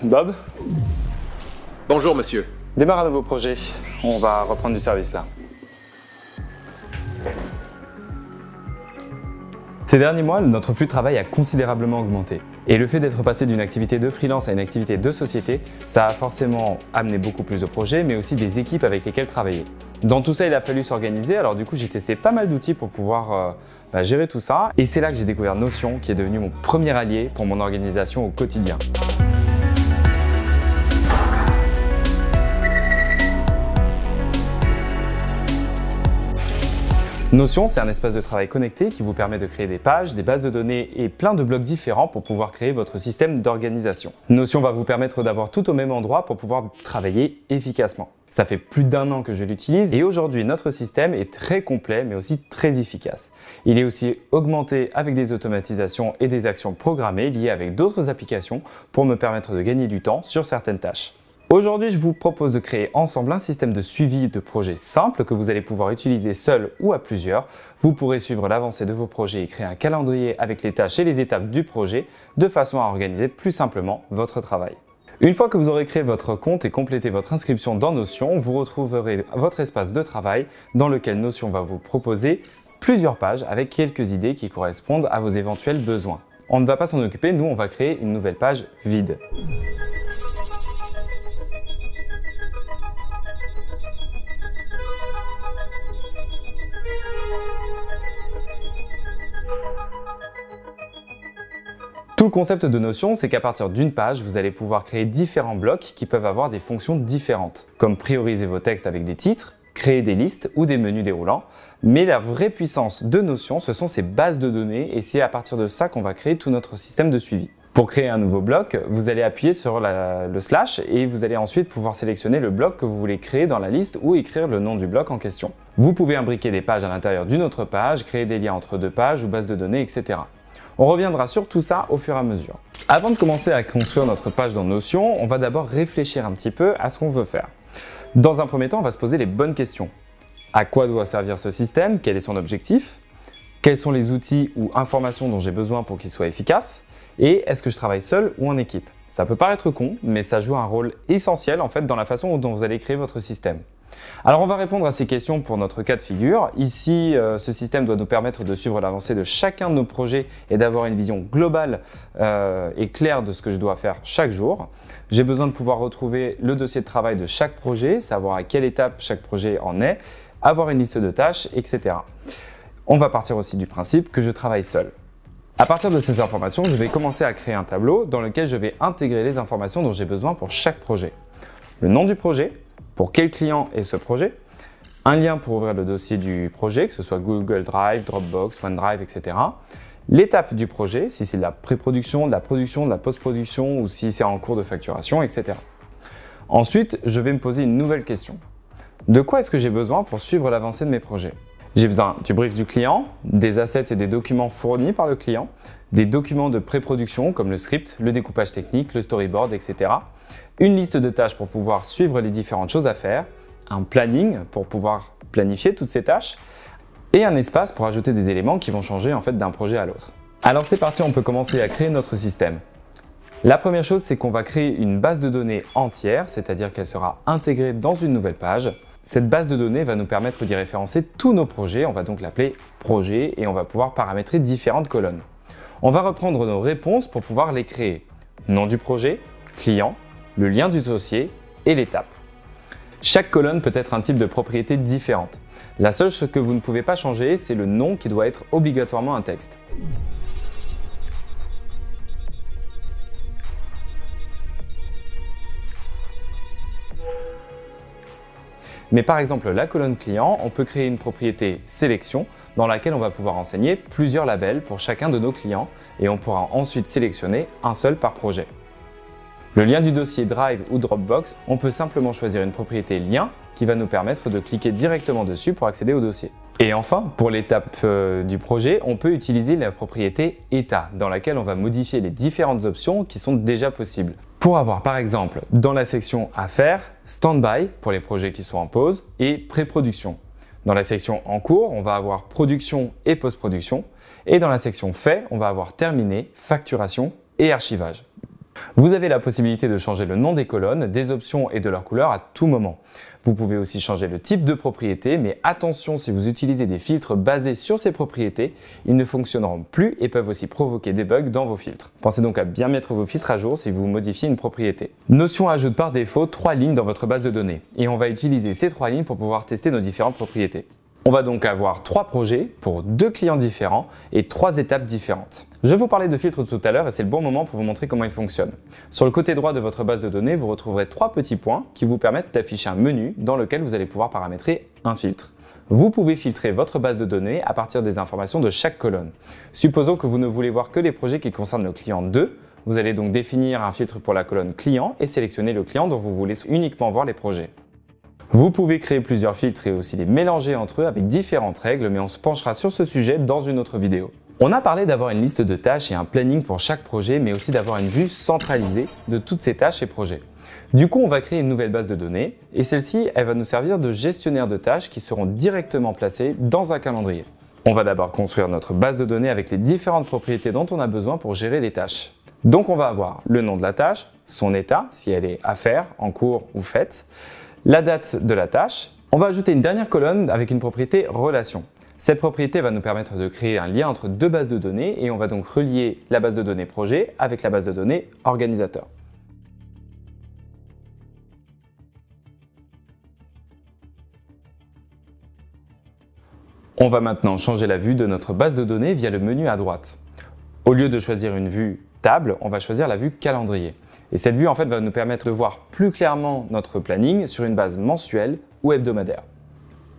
Bob, Bonjour monsieur. démarre un nouveau projet. On va reprendre du service là. Ces derniers mois, notre flux de travail a considérablement augmenté. Et le fait d'être passé d'une activité de freelance à une activité de société, ça a forcément amené beaucoup plus de projets, mais aussi des équipes avec lesquelles travailler. Dans tout ça, il a fallu s'organiser, alors du coup j'ai testé pas mal d'outils pour pouvoir gérer tout ça. Et c'est là que j'ai découvert Notion, qui est devenu mon premier allié pour mon organisation au quotidien. Notion, c'est un espace de travail connecté qui vous permet de créer des pages, des bases de données et plein de blocs différents pour pouvoir créer votre système d'organisation. Notion va vous permettre d'avoir tout au même endroit pour pouvoir travailler efficacement. Ça fait plus d'1 an que je l'utilise et aujourd'hui notre système est très complet mais aussi très efficace. Il est aussi augmenté avec des automatisations et des actions programmées liées avec d'autres applications pour me permettre de gagner du temps sur certaines tâches. Aujourd'hui, je vous propose de créer ensemble un système de suivi de projets simple que vous allez pouvoir utiliser seul ou à plusieurs. Vous pourrez suivre l'avancée de vos projets et créer un calendrier avec les tâches et les étapes du projet de façon à organiser plus simplement votre travail. Une fois que vous aurez créé votre compte et complété votre inscription dans Notion, vous retrouverez votre espace de travail dans lequel Notion va vous proposer plusieurs pages avec quelques idées qui correspondent à vos éventuels besoins. On ne va pas s'en occuper, nous on va créer une nouvelle page vide. Tout le concept de Notion, c'est qu'à partir d'une page, vous allez pouvoir créer différents blocs qui peuvent avoir des fonctions différentes, comme prioriser vos textes avec des titres, créer des listes ou des menus déroulants. Mais la vraie puissance de Notion, ce sont ces bases de données et c'est à partir de ça qu'on va créer tout notre système de suivi. Pour créer un nouveau bloc, vous allez appuyer sur le slash et vous allez ensuite pouvoir sélectionner le bloc que vous voulez créer dans la liste ou écrire le nom du bloc en question. Vous pouvez imbriquer des pages à l'intérieur d'une autre page, créer des liens entre deux pages ou bases de données, etc. On reviendra sur tout ça au fur et à mesure. Avant de commencer à construire notre page dans Notion, on va d'abord réfléchir un petit peu à ce qu'on veut faire. Dans un premier temps, on va se poser les bonnes questions. À quoi doit servir ce système? Quel est son objectif? Quels sont les outils ou informations dont j'ai besoin pour qu'il soit efficace? Et est-ce que je travaille seul ou en équipe? Ça peut paraître con, mais ça joue un rôle essentiel en fait dans la façon dont vous allez créer votre système. Alors on va répondre à ces questions pour notre cas de figure. Ici, ce système doit nous permettre de suivre l'avancée de chacun de nos projets et d'avoir une vision globale et claire de ce que je dois faire chaque jour. J'ai besoin de pouvoir retrouver le dossier de travail de chaque projet, savoir à quelle étape chaque projet en est, avoir une liste de tâches, etc. On va partir aussi du principe que je travaille seul. À partir de ces informations, je vais commencer à créer un tableau dans lequel je vais intégrer les informations dont j'ai besoin pour chaque projet. Le nom du projet, pour quel client est ce projet, un lien pour ouvrir le dossier du projet, que ce soit Google Drive, Dropbox, OneDrive, etc. L'étape du projet, si c'est de la pré-production, de la production, de la post-production ou si c'est en cours de facturation, etc. Ensuite, je vais me poser une nouvelle question. De quoi est-ce que j'ai besoin pour suivre l'avancée de mes projets? J'ai besoin du brief du client, des assets et des documents fournis par le client, des documents de pré-production comme le script, le découpage technique, le storyboard, etc. Une liste de tâches pour pouvoir suivre les différentes choses à faire, un planning pour pouvoir planifier toutes ces tâches et un espace pour ajouter des éléments qui vont changer en fait d'un projet à l'autre. Alors c'est parti, on peut commencer à créer notre système. La première chose, c'est qu'on va créer une base de données entière, c'est-à-dire qu'elle sera intégrée dans une nouvelle page. Cette base de données va nous permettre d'y référencer tous nos projets, on va donc l'appeler projet et on va pouvoir paramétrer différentes colonnes. On va reprendre nos réponses pour pouvoir les créer. Nom du projet, client, le lien du dossier et l'étape. Chaque colonne peut être un type de propriété différente. La seule chose que vous ne pouvez pas changer, c'est le nom qui doit être obligatoirement un texte. Mais par exemple, la colonne client, on peut créer une propriété sélection dans laquelle on va pouvoir renseigner plusieurs labels pour chacun de nos clients et on pourra ensuite sélectionner un seul par projet. Le lien du dossier Drive ou Dropbox, on peut simplement choisir une propriété lien qui va nous permettre de cliquer directement dessus pour accéder au dossier. Et enfin, pour l'étape du projet, on peut utiliser la propriété état dans laquelle on va modifier les différentes options qui sont déjà possibles. Pour avoir par exemple dans la section Affaires, Standby pour les projets qui sont en pause et Pré-production. Dans la section En cours, on va avoir Production et Post-production. Et dans la section Fait, on va avoir Terminé, Facturation et Archivage. Vous avez la possibilité de changer le nom des colonnes, des options et de leur couleur à tout moment. Vous pouvez aussi changer le type de propriété, mais attention, si vous utilisez des filtres basés sur ces propriétés, ils ne fonctionneront plus et peuvent aussi provoquer des bugs dans vos filtres. Pensez donc à bien mettre vos filtres à jour si vous modifiez une propriété. Notion ajoute par défaut 3 lignes dans votre base de données et on va utiliser ces 3 lignes pour pouvoir tester nos différentes propriétés. On va donc avoir 3 projets pour 2 clients différents et 3 étapes différentes. Je vous parlais de filtres tout à l'heure et c'est le bon moment pour vous montrer comment ils fonctionnent. Sur le côté droit de votre base de données, vous retrouverez 3 petits points qui vous permettent d'afficher un menu dans lequel vous allez pouvoir paramétrer un filtre. Vous pouvez filtrer votre base de données à partir des informations de chaque colonne. Supposons que vous ne voulez voir que les projets qui concernent le client 2. Vous allez donc définir un filtre pour la colonne client et sélectionner le client dont vous voulez uniquement voir les projets. Vous pouvez créer plusieurs filtres et aussi les mélanger entre eux avec différentes règles, mais on se penchera sur ce sujet dans une autre vidéo. On a parlé d'avoir une liste de tâches et un planning pour chaque projet, mais aussi d'avoir une vue centralisée de toutes ces tâches et projets. Du coup, on va créer une nouvelle base de données et celle-ci, elle va nous servir de gestionnaire de tâches qui seront directement placées dans un calendrier. On va d'abord construire notre base de données avec les différentes propriétés dont on a besoin pour gérer les tâches. Donc on va avoir le nom de la tâche, son état, si elle est à faire, en cours ou faite, la date de la tâche. On va ajouter une dernière colonne avec une propriété relation. Cette propriété va nous permettre de créer un lien entre deux bases de données et on va donc relier la base de données projet avec la base de données organisateur. On va maintenant changer la vue de notre base de données via le menu à droite. Au lieu de choisir une vue table, on va choisir la vue calendrier. Et cette vue en fait va nous permettre de voir plus clairement notre planning sur une base mensuelle ou hebdomadaire.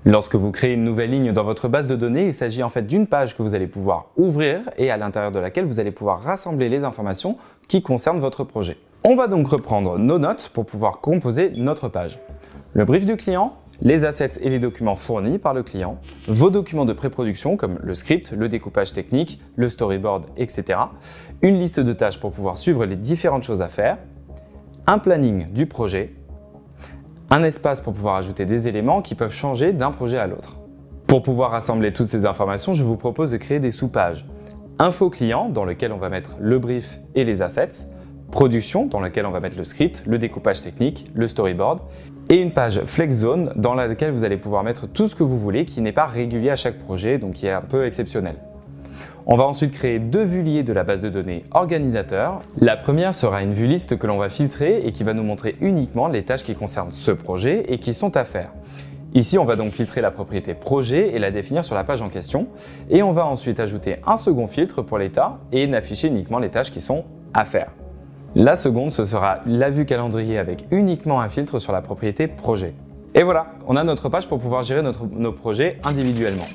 Lorsque vous créez une nouvelle ligne dans votre base de données, il s'agit en fait d'une page que vous allez pouvoir ouvrir et à l'intérieur de laquelle vous allez pouvoir rassembler les informations qui concernent votre projet. On va donc reprendre nos notes pour pouvoir composer notre page. Le brief du client, les assets et les documents fournis par le client, vos documents de pré-production comme le script, le découpage technique, le storyboard, etc. Une liste de tâches pour pouvoir suivre les différentes choses à faire, un planning du projet, un espace pour pouvoir ajouter des éléments qui peuvent changer d'un projet à l'autre. Pour pouvoir rassembler toutes ces informations, je vous propose de créer des sous-pages. Info client, dans lequel on va mettre le brief et les assets, production, dans laquelle on va mettre le script, le découpage technique, le storyboard, et une page Flex Zone dans laquelle vous allez pouvoir mettre tout ce que vous voulez qui n'est pas régulier à chaque projet, donc qui est un peu exceptionnel. On va ensuite créer deux vues liées de la base de données organisateur. La première sera une vue liste que l'on va filtrer et qui va nous montrer uniquement les tâches qui concernent ce projet et qui sont à faire. Ici, on va donc filtrer la propriété projet et la définir sur la page en question. Et on va ensuite ajouter un second filtre pour l'état et n'afficher uniquement les tâches qui sont à faire. La seconde, ce sera la vue calendrier avec uniquement un filtre sur la propriété projet. Et voilà, on a notre page pour pouvoir gérer nos projets individuellement.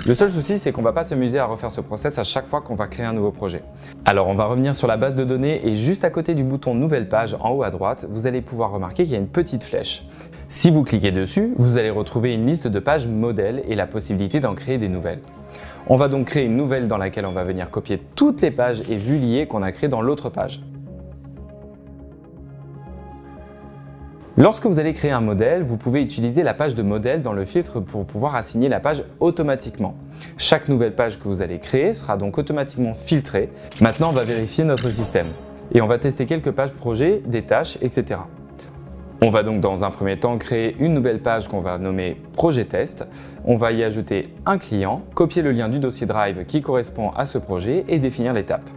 Le seul souci, c'est qu'on ne va pas s'amuser à refaire ce process à chaque fois qu'on va créer un nouveau projet. Alors on va revenir sur la base de données et juste à côté du bouton Nouvelle page en haut à droite, vous allez pouvoir remarquer qu'il y a une petite flèche. Si vous cliquez dessus, vous allez retrouver une liste de pages modèles et la possibilité d'en créer des nouvelles. On va donc créer une nouvelle dans laquelle on va venir copier toutes les pages et vues liées qu'on a créées dans l'autre page. Lorsque vous allez créer un modèle, vous pouvez utiliser la page de modèle dans le filtre pour pouvoir assigner la page automatiquement. Chaque nouvelle page que vous allez créer sera donc automatiquement filtrée. Maintenant, on va vérifier notre système et on va tester quelques pages projet, des tâches, etc. On va donc dans un premier temps créer une nouvelle page qu'on va nommer projet test. On va y ajouter un client, copier le lien du dossier Drive qui correspond à ce projet et définir l'étape.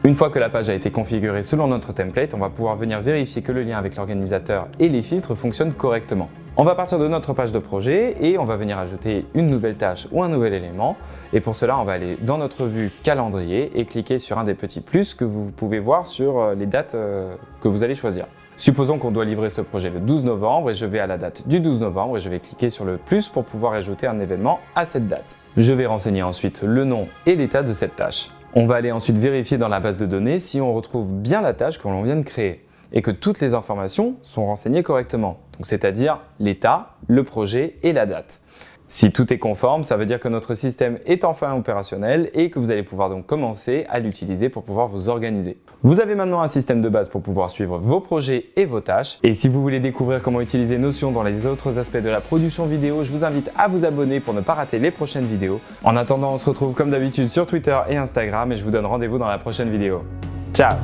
Une fois que la page a été configurée selon notre template, on va pouvoir venir vérifier que le lien avec l'organisateur et les filtres fonctionnent correctement. On va partir de notre page de projet et on va venir ajouter une nouvelle tâche ou un nouvel élément. Et pour cela, on va aller dans notre vue calendrier et cliquer sur un des petits plus que vous pouvez voir sur les dates que vous allez choisir. Supposons qu'on doit livrer ce projet le 12 novembre et je vais à la date du 12 novembre et je vais cliquer sur le plus pour pouvoir ajouter un événement à cette date. Je vais renseigner ensuite le nom et l'état de cette tâche. On va aller ensuite vérifier dans la base de données si on retrouve bien la tâche que l'on vient de créer et que toutes les informations sont renseignées correctement, c'est-à-dire l'état, le projet et la date. Si tout est conforme, ça veut dire que notre système est enfin opérationnel et que vous allez pouvoir donc commencer à l'utiliser pour pouvoir vous organiser. Vous avez maintenant un système de base pour pouvoir suivre vos projets et vos tâches. Et si vous voulez découvrir comment utiliser Notion dans les autres aspects de la production vidéo, je vous invite à vous abonner pour ne pas rater les prochaines vidéos. En attendant, on se retrouve comme d'habitude sur Twitter et Instagram et je vous donne rendez-vous dans la prochaine vidéo. Ciao!